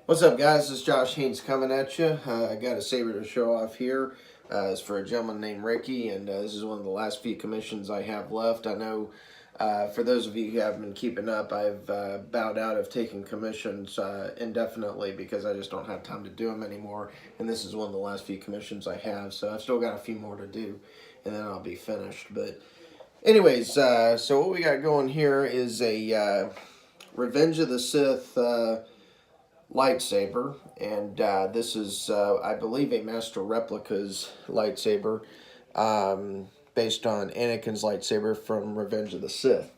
What's up, guys? This is Josh Haynes coming at you. I got a saber to show off here. It's for a gentleman named Ricky, and this is one of the last few commissions I have left. I know for those of you who haven't been keeping up, I've bowed out of taking commissions indefinitely because I just don't have time to do them anymore. And this is one of the last few commissions I have, so I've still got a few more to do, and then I'll be finished. But anyways, so what we got going here is a Revenge of the Sith lightsaber, and this is I believe a Master Replicas lightsaber based on Anakin's lightsaber from Revenge of the Sith.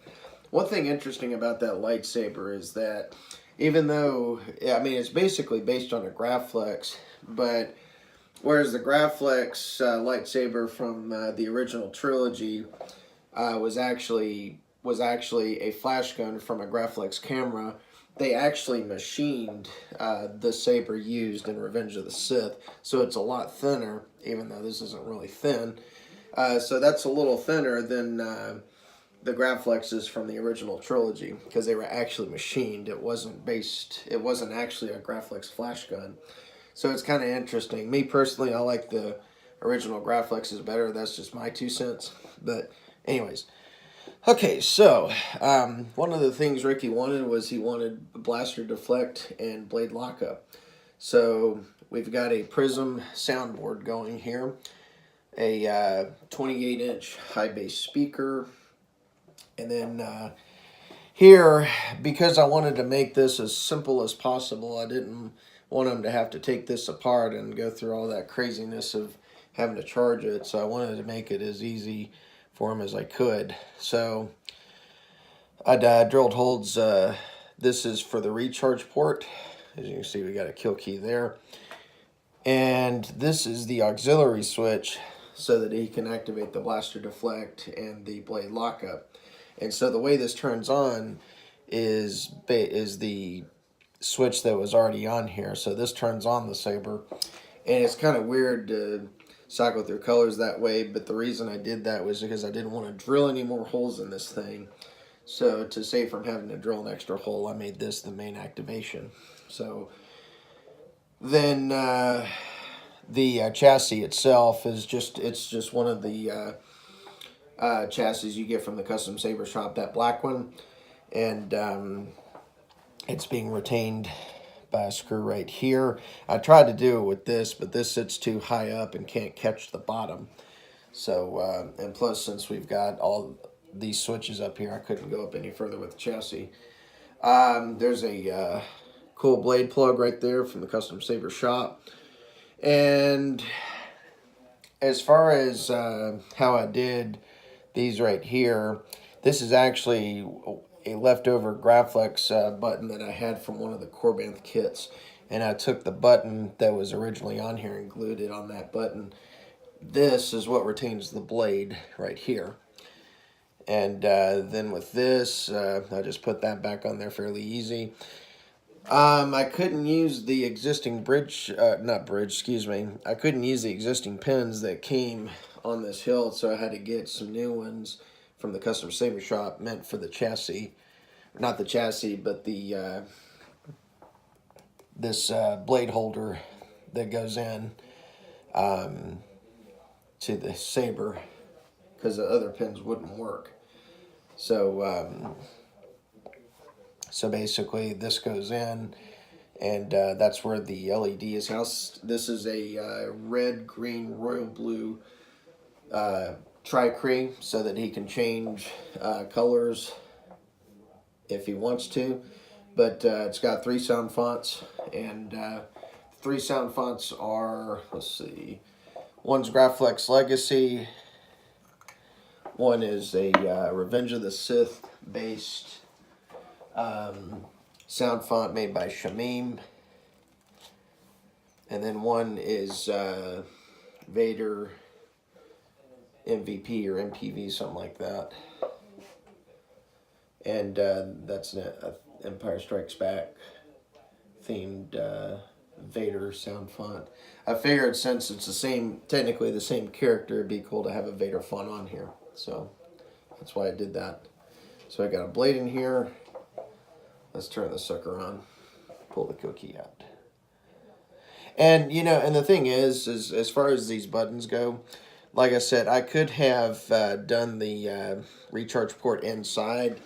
One thing interesting about that lightsaber is that even though, I mean, it's basically based on a Graflex, but whereas the Graflex lightsaber from the original trilogy was actually a flash gun from a Graflex camera, they actually machined the saber used in Revenge of the Sith, so it's a lot thinner, even though this isn't really thin. So that's a little thinner than the Graflexes from the original trilogy, because they were actually machined. It wasn't actually a Graflex flash gun. So it's kind of interesting. Me personally, I like the original Graflexes better. That's just my 2 cents. But anyways. Okay, so one of the things Ricky wanted was he wanted blaster deflect and blade lockup. So we've got a Prizm soundboard going here, a 28-inch high bass speaker, and then here, because I wanted to make this as simple as possible, I didn't want him to have to take this apart and go through all that craziness of having to charge it, so I wanted to make it as easy for him as I could. So I drilled holes. This is for the recharge port. As you can see, we got a kill key there. And this is the auxiliary switch so that he can activate the blaster deflect and the blade lockup. And so the way this turns on is the switch that was already on here. So this turns on the saber. And it's kind of weird to cycle through colors that way, but the reason I did that was because I didn't want to drill any more holes in this thing. So to save from having to drill an extra hole, I made this the main activation. So then the chassis itself is just one of the chassis you get from the custom saber shop, that black one, and it's being retained by a screw right here. I tried to do it with this, but this sits too high up and can't catch the bottom. So, and plus, since we've got all these switches up here, I couldn't go up any further with the chassis. There's a cool blade plug right there from the custom saber shop. And as far as how I did these right here, this is actually a leftover Graflex button that I had from one of the Corbanth kits, and I took the button that was originally on here and glued it on that button. This is what retains the blade right here, and then with this I just put that back on there fairly easy. I couldn't use the existing I couldn't use the existing pins that came on this hilt, so I had to get some new ones from the custom saber shop meant for the chassis. Not the chassis, but the this blade holder that goes in to the saber, because the other pins wouldn't work. So so basically this goes in, and that's where the LED is housed. This is a red, green, royal blue Tricree, so that he can change colors if he wants to. But it's got 3 sound fonts, and 3 sound fonts are, let's see, one's Graflex Legacy, one is a Revenge of the Sith based sound font made by Shameem, and then one is Vader MVP or MPV, something like that. And that's an Empire Strikes Back themed Vader sound font. I figured since it's technically the same character, it'd be cool to have a Vader font on here. So that's why I did that. So I got a blade in here. Let's turn the sucker on. Pull the cookie out. And you know, and the thing is as far as these buttons go, like I said, I could have done the recharge port inside,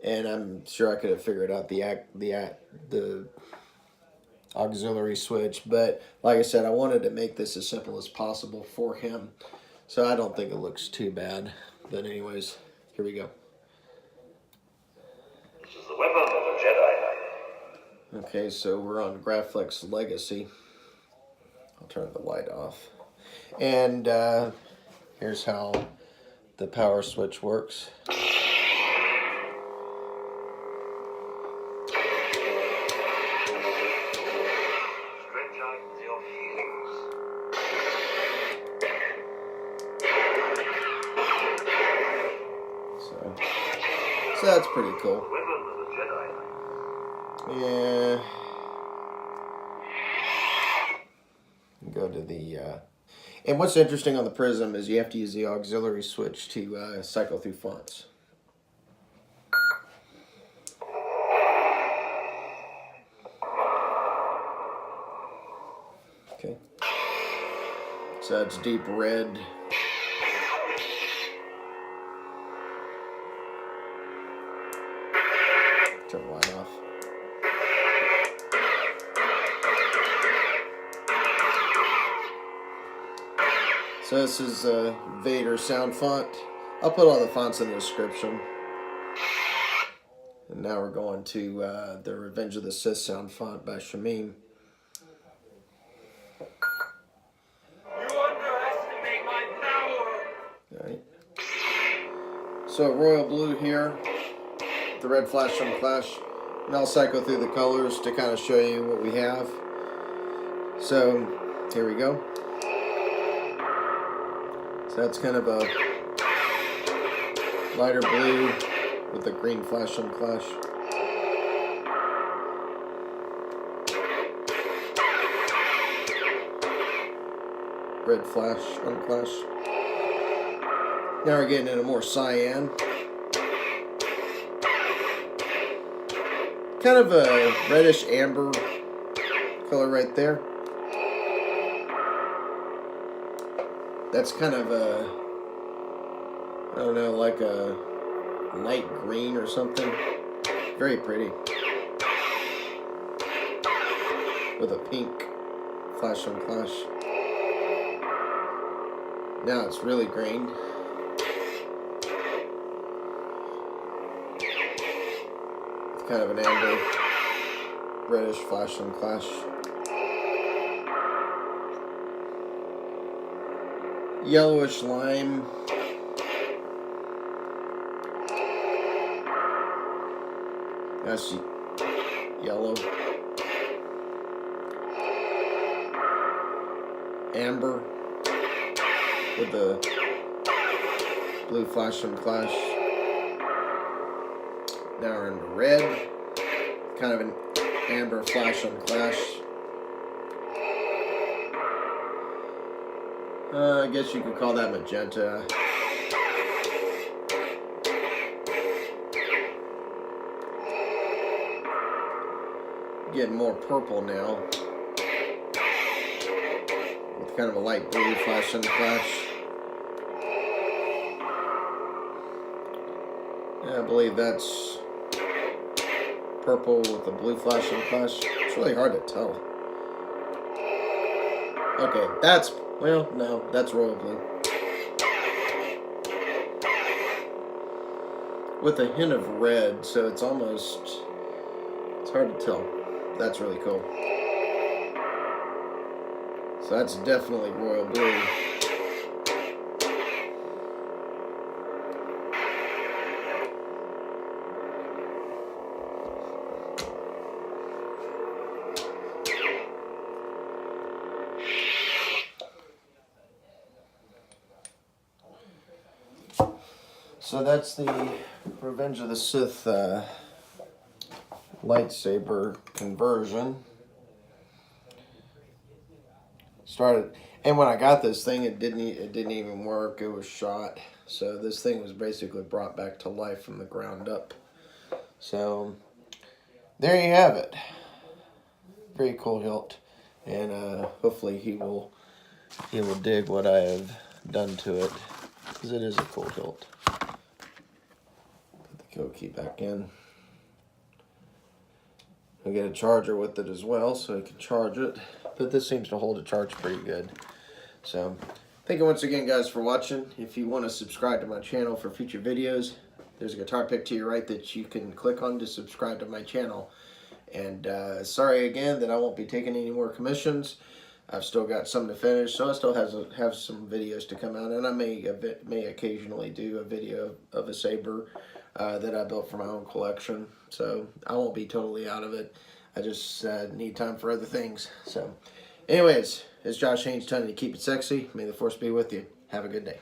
and I'm sure I could have figured out the auxiliary switch. But like I said, I wanted to make this as simple as possible for him, so I don't think it looks too bad. But anyways, here we go. This is the weapon of a Jedi Knight. Okay, so we're on Graflex Legacy. I'll turn the light off. And here's how the power switch works. Stretch out your feelings. So that's pretty cool. Weapon of a Jedi Knight. Yeah. Go to the and what's interesting on the Prizm is you have to use the auxiliary switch to cycle through fonts. Okay, so that's deep red. Turn the light off. So this is Vader Soundfont. I'll put all the fonts in the description. And now we're going to the Revenge of the Sith Soundfont by Shameem. You underestimate my power. Alright. So royal blue here. The red flash from Clash. And I'll cycle through the colors to kind of show you what we have. So here we go. So that's kind of a lighter blue with the green flash on Clash. Red flash on Clash. Now we're getting into more cyan. Kind of a reddish amber color right there. That's kind of a, I don't know, like a light green or something. Very pretty. With a pink flash on Clash. Now it's really green. It's kind of an amber, reddish flash on Clash. Yellowish lime. That's yellow. Amber with the blue flash from Clash. Now we're into red. Kind of an amber flash on Clash. I guess you could call that magenta. Getting more purple now. With kind of a light blue flash on the Clash. I believe that's purple with the blue flash on the Clash. It's really hard to tell. Okay, that's... well, no, that's royal blue. With a hint of red, so it's almost... it's hard to tell. That's really cool. So that's definitely royal blue. So that's the Revenge of the Sith lightsaber conversion. Started, and when I got this thing, it didn't even work. It was shot. So this thing was basically brought back to life from the ground up. So there you have it. Very cool hilt. and hopefully he will dig what I have done to it, because it is a cool hilt. Put the code key back in. I get a charger with it as well, so I can charge it. But this seems to hold a charge pretty good. So, thank you once again, guys, for watching. If you want to subscribe to my channel for future videos, there's a guitar pick to your right that you can click on to subscribe to my channel. And sorry again that I won't be taking any more commissions. I've still got some to finish, so I still have some videos to come out, and I may occasionally do a video of a saber that I built for my own collection. So I won't be totally out of it. I just need time for other things. So anyways, it's Josh Haynes telling you to keep it sexy. May the force be with you. Have a good day.